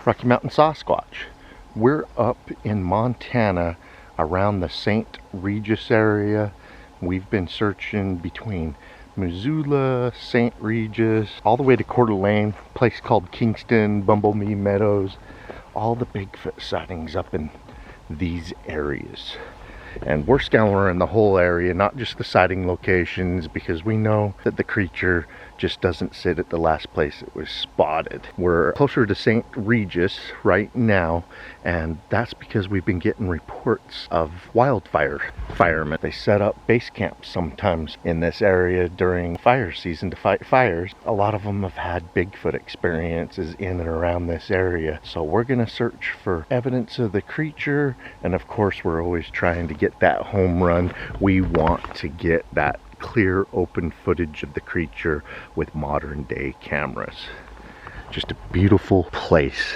Rocky Mountain Sasquatch. We're up in Montana around the St. Regis area. We've been searching between Missoula, St. Regis, all the way to Coeur d'Alene, a place called Kingston, Bumblebee Meadows. All the Bigfoot sightings up in these areas. And we're scouring the whole area, not just the sighting locations, because we know that the creature just doesn't sit at the last place it was spotted. We're closer to St. Regis right now, and that's because we've been getting reports of wildfire firemen. They set up base camps sometimes in this area during fire season to fight fires. A lot of them have had Bigfoot experiences in and around this area. So we're gonna search for evidence of the creature, and of course we're always trying to get that home run. We want to get that clear open footage of the creature with modern day cameras. Just a beautiful place.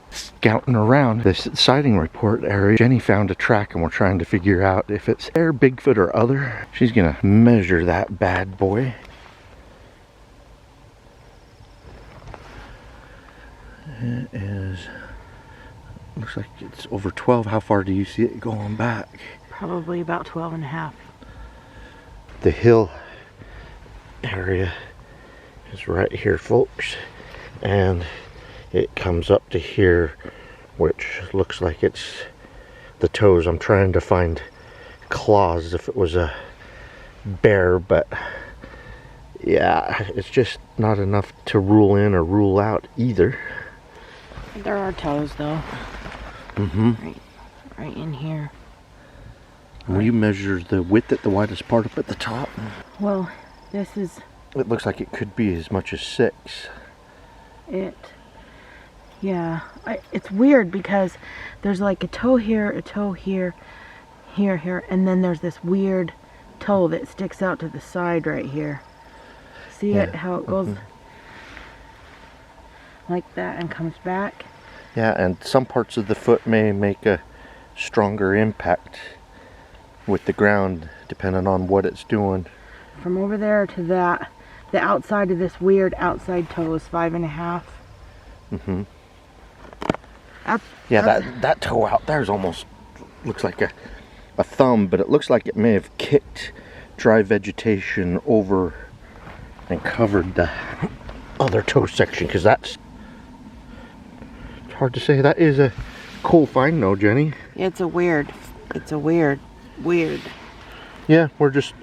Scouting around this sighting report area, Jenny found a track and we're trying to figure out if it's there, Bigfoot or other. She's gonna measure that bad boy. It is, looks like it's over 12. How far do you see it going back? Probably about 12.5. The hill area is right here, folks, and it comes up to here, which looks like it's the toes. I'm trying to find claws if it was a bear, but yeah, it's just not enough to rule in or rule out either. There are toes though. Right in here. Will you measure the width at the widest part up at the top? Well, this is... It looks like it could be as much as 6. Yeah. It's weird because there's like a toe here, here, and then there's this weird toe that sticks out to the side right here. See it? How it goes like that and comes back? Yeah, and some parts of the foot may make a stronger impact with the ground depending on what it's doing. From over there to that, the outside of this weird outside toe is 5.5. That toe out there is almost looks like a thumb, but it looks like it may have kicked dry vegetation over and covered the other toe section, because it's hard to say. That is a cool find though, Jenny. It's a weird. Yeah, we're just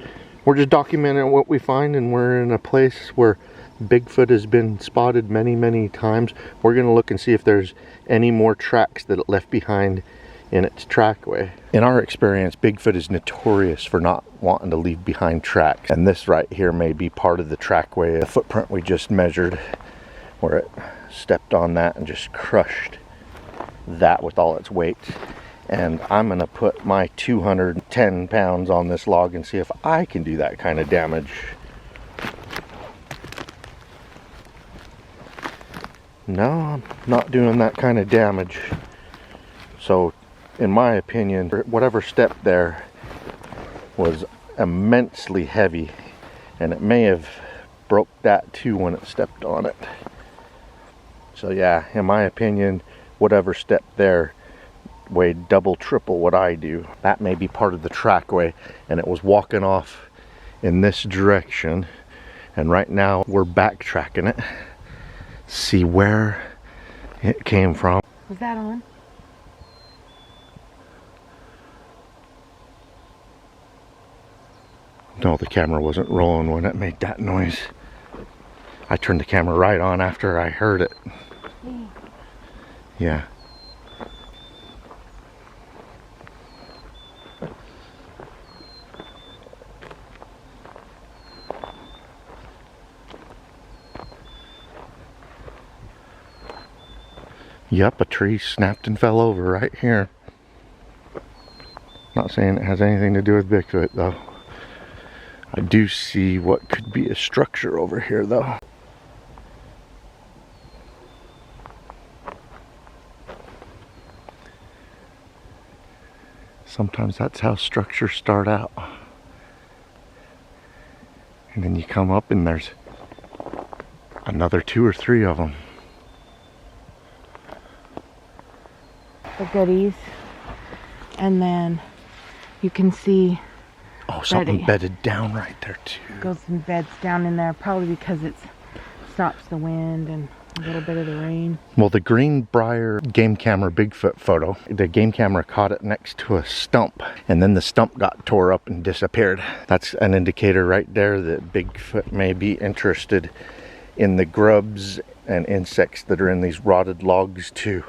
documenting what we find, and we're in a place where Bigfoot has been spotted many times. We're gonna look and see if there's any more tracks that it left behind in its trackway. In our experience, Bigfoot is notorious for not wanting to leave behind tracks, and this right here may be part of the trackway. The footprint we just measured, where it stepped on that and just crushed that with all its weight. And I'm gonna put my 210 pounds on this log and see if I can do that kind of damage. No, I'm not doing that kind of damage. So, in my opinion, whatever step there was immensely heavy, and it may have broke that too when it stepped on it. So yeah, in my opinion, whatever step there weighed double, triple what I do. That may be part of the trackway, and it was walking off in this direction, and right now we're backtracking it, see where it came from. Was that on? No, the camera wasn't rolling when it made that noise. I turned the camera right on after I heard it. Yeah. Yep, a tree snapped and fell over right here. Not saying it has anything to do with Bigfoot though. I do see what could be a structure over here though. Sometimes that's how structures start out. And then you come up and there's another 2 or 3 of them. the goodies. And then you can see oh, something bedded down right there too. Goes and beds down in there, probably because it stops the wind and a little bit of the rain. Well, the Greenbrier game camera Bigfoot photo, the game camera caught it next to a stump, and then the stump got tore up and disappeared. That's an indicator right there that Bigfoot may be interested in the grubs and insects that are in these rotted logs too.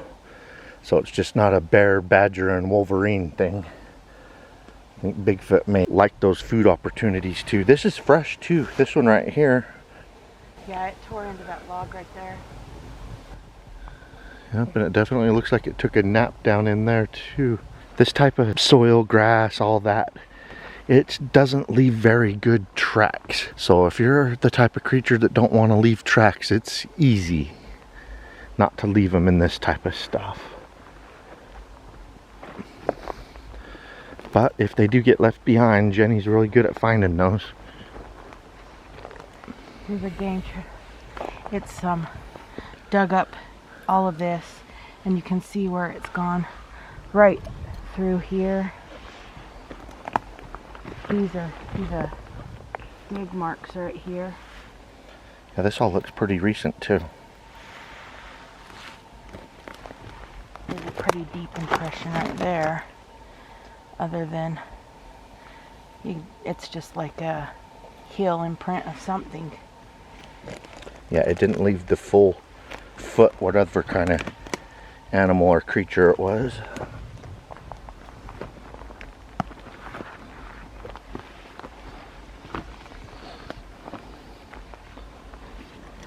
So it's just not a bear, badger, and wolverine thing. I think Bigfoot may like those food opportunities too. This is fresh too. This one right here. Yeah, it tore into that log right there. Yep, and it definitely looks like it took a nap down in there too. This type of soil, grass, all that, it doesn't leave very good tracks. So if you're the type of creature that don't want to leave tracks, it's easy not to leave them in this type of stuff. But if they do get left behind, Jenny's really good at finding those. Here's a game tree. It's dug up all of this, and you can see where it's gone right through here. These are big marks right here. Yeah, this all looks pretty recent too. There's a pretty deep impression right there. Other than it's just like a heel imprint of something. Yeah, it didn't leave the full foot, whatever kind of animal or creature it was.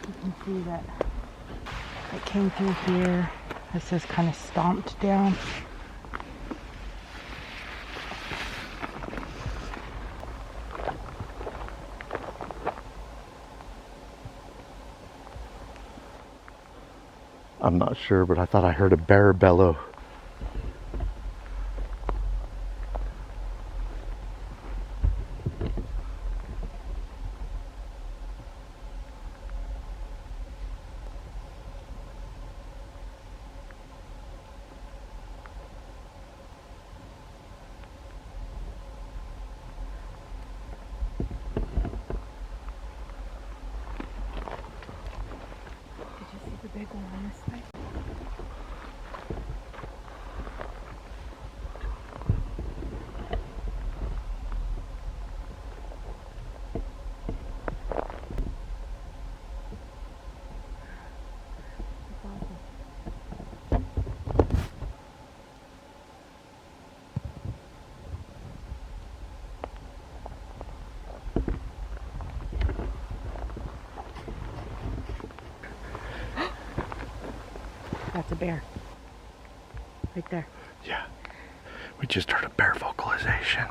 You can see that it came through here. This is kind of stomped down. I'm not sure, but I thought I heard a bear bellow. Did you see the big one on this side? That's a bear. Right there. Yeah, we just heard a bear vocalization.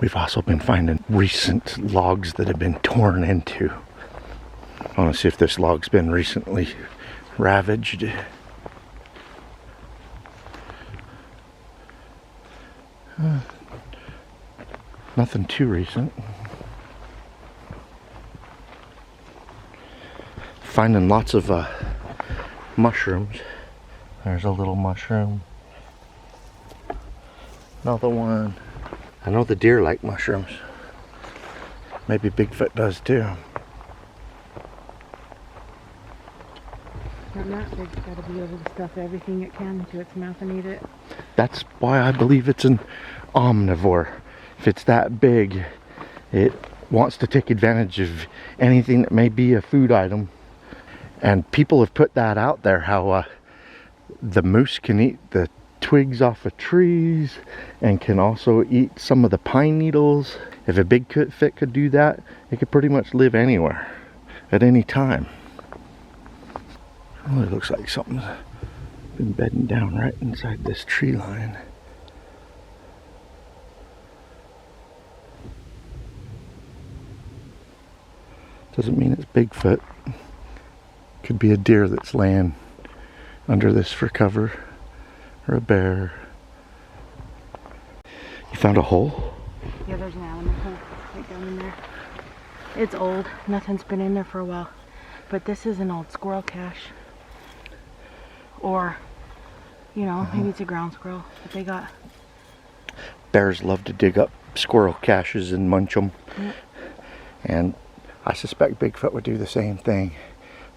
We've also been finding recent logs that have been torn into. I want to see if this log's been recently ravaged. Nothing too recent. Finding lots of mushrooms. There's a little mushroom. Another one. I know the deer like mushrooms. Maybe Bigfoot does too. That big's got to be able to stuff everything it can into its mouth and eat it. That's why I believe it's an omnivore. If it's that big, it wants to take advantage of anything that may be a food item. And people have put that out there, how the moose can eat the twigs off of trees and can also eat some of the pine needles. If a Bigfoot could do that, it could pretty much live anywhere at any time. Well, it looks like something's been bedding down right inside this tree line. Doesn't mean it's Bigfoot. Could be a deer that's laying under this for cover, or a bear. You found a hole? there's an animal hole right down in there. It's old. Nothing's been in there for a while. But this is an old squirrel cache. Or, you know, maybe it's a ground squirrel that they got. Bears love to dig up squirrel caches and munch them. Yep. And I suspect Bigfoot would do the same thing.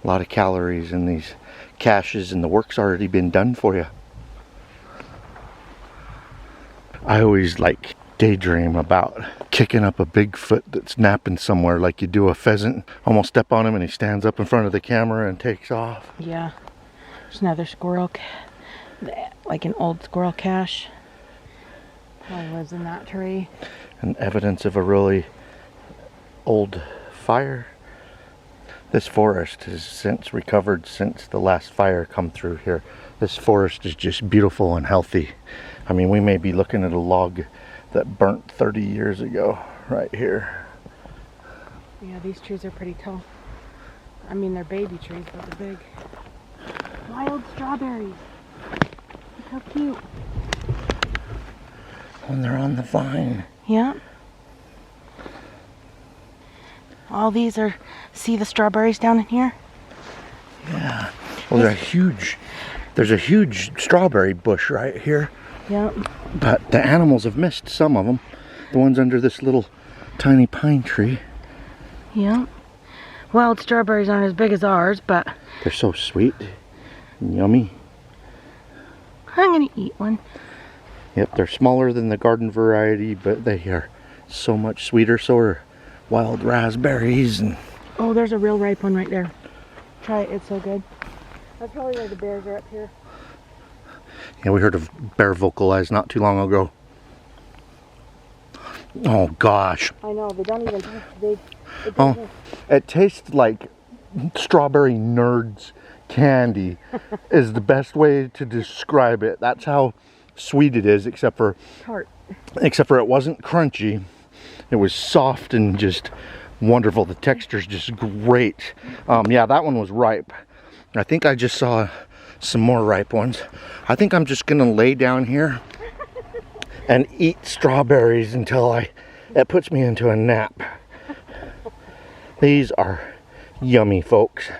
A lot of calories in these caches, and the work's already been done for you. I always like daydream about kicking up a Bigfoot that's napping somewhere like you do a pheasant. Almost step on him and he stands up in front of the camera and takes off. Yeah. There's another squirrel, like an old squirrel cache. Probably lives in that tree. And evidence of a really old fire. This forest has since recovered since the last fire come through here. This forest is just beautiful and healthy. I mean, we may be looking at a log that burnt 30 years ago right here. Yeah, these trees are pretty tall. I mean, they're baby trees, but they're big. Wild strawberries. Look how cute. And they're on the vine. Yeah. All these are, see the strawberries down in here? Yeah. Well, there's a huge strawberry bush right here. Yep. But the animals have missed some of them. The ones under this little tiny pine tree. Yep. Wild strawberries aren't as big as ours, but they're so sweet and yummy. I'm gonna eat one. Yep, they're smaller than the garden variety, but they are so much sweeter. So are wild raspberries. And oh, there's a real ripe one right there. Try it, it's so good. That's probably why the bears are up here. Yeah, we heard a bear vocalize not too long ago. Oh gosh. I know, they don't even taste big. It tastes like strawberry nerds candy is the best way to describe it. That's how sweet it is, except for tart. Except for it wasn't crunchy. It was soft and just wonderful. The texture's just great. Yeah, that one was ripe. I think I just saw some more ripe ones. I think I'm just gonna lay down here and eat strawberries until it puts me into a nap. These are yummy, folks.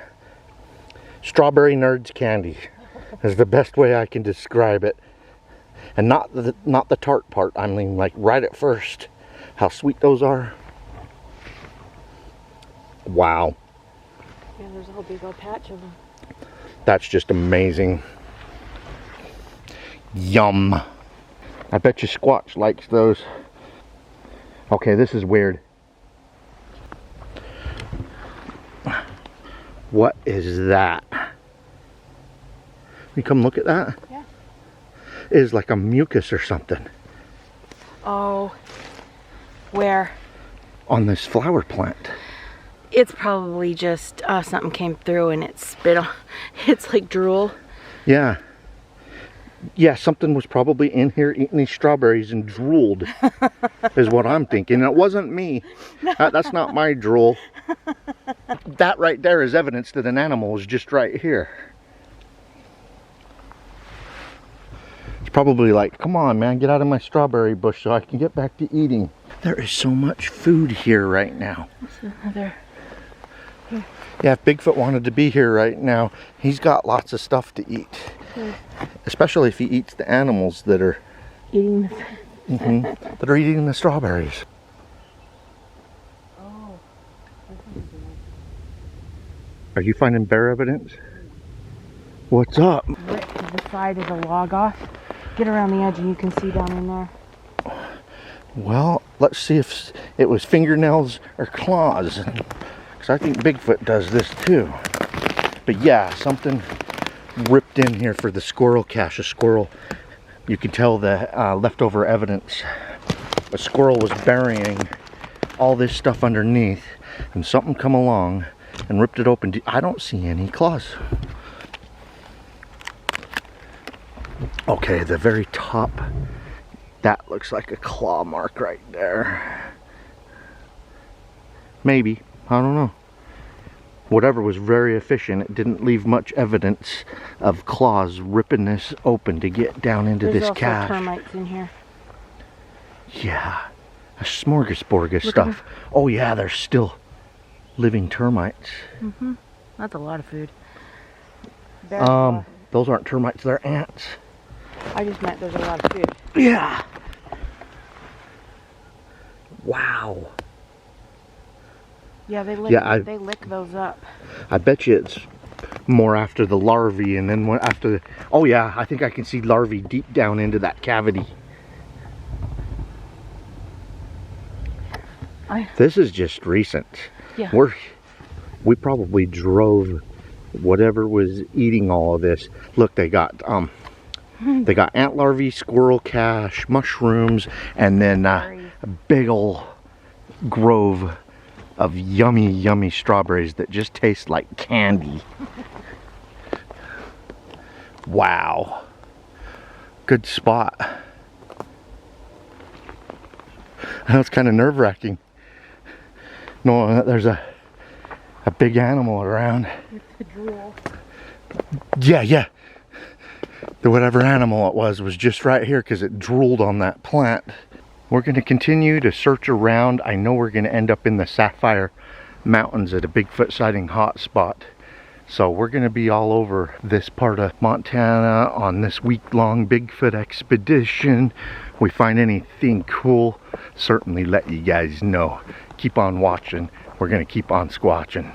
Strawberry nerds candy is the best way I can describe it. And not the tart part. I mean, like right at first, how sweet those are. Wow. Yeah, there's a whole big old patch of them. That's just amazing. Yum. I bet you Squatch likes those. Okay, this is weird. What is that? You come look at that? Yeah. It is like a mucus or something. Oh. Where? On this flower plant. It's probably just something came through and it spit on. It's like drool. Yeah. Yeah, something was probably in here eating these strawberries and drooled, is what I'm thinking. It wasn't me. That's not my drool. That right there is evidence that an animal is just right here. It's probably like, come on, man, get out of my strawberry bush so I can get back to eating. There is so much food here right now. There's another. Here. Yeah, if Bigfoot wanted to be here right now, he's got lots of stuff to eat. Here. Especially if he eats the animals that are eating that are eating the strawberries. Oh. Are you finding bear evidence? What's up? Right to the side of the log off. Get around the edge and you can see down in there. Well, let's see if it was fingernails or claws. Because I think Bigfoot does this too. But yeah, something ripped in here for the squirrel cache. A squirrel, you can tell the leftover evidence. A squirrel was burying all this stuff underneath, and something come along and ripped it open. I don't see any claws. Okay, the very top, that looks like a claw mark right there. Maybe, I don't know. Whatever was very efficient. It didn't leave much evidence of claws ripping this open to get down into this cache. There's also termites in here. Yeah, A smorgasbord of Look stuff. Oh yeah, there's still living termites. That's a lot of food. Those aren't termites, they're ants. I just meant there's a lot of food. Yeah. Wow. Yeah, they lick, they lick those up. I bet you it's more after the larvae, and then after the... Oh yeah, I think I can see larvae deep down into that cavity. This is just recent. Yeah. We probably drove whatever was eating all of this. Look, they got ant larvae, squirrel cache, mushrooms, and then a big ol' grove of yummy, yummy strawberries that just taste like candy. Wow. Good spot. That's kind of nerve-wracking. No, there's a big animal around. It's the drool. Yeah. Whatever animal it was just right here because it drooled on that plant. We're going to continue to search around. I know we're going to end up in the Sapphire Mountains at a Bigfoot sighting hotspot. So we're going to be all over this part of Montana on this week-long Bigfoot expedition. We find anything cool, certainly let you guys know. Keep on watching. We're going to keep on squatching.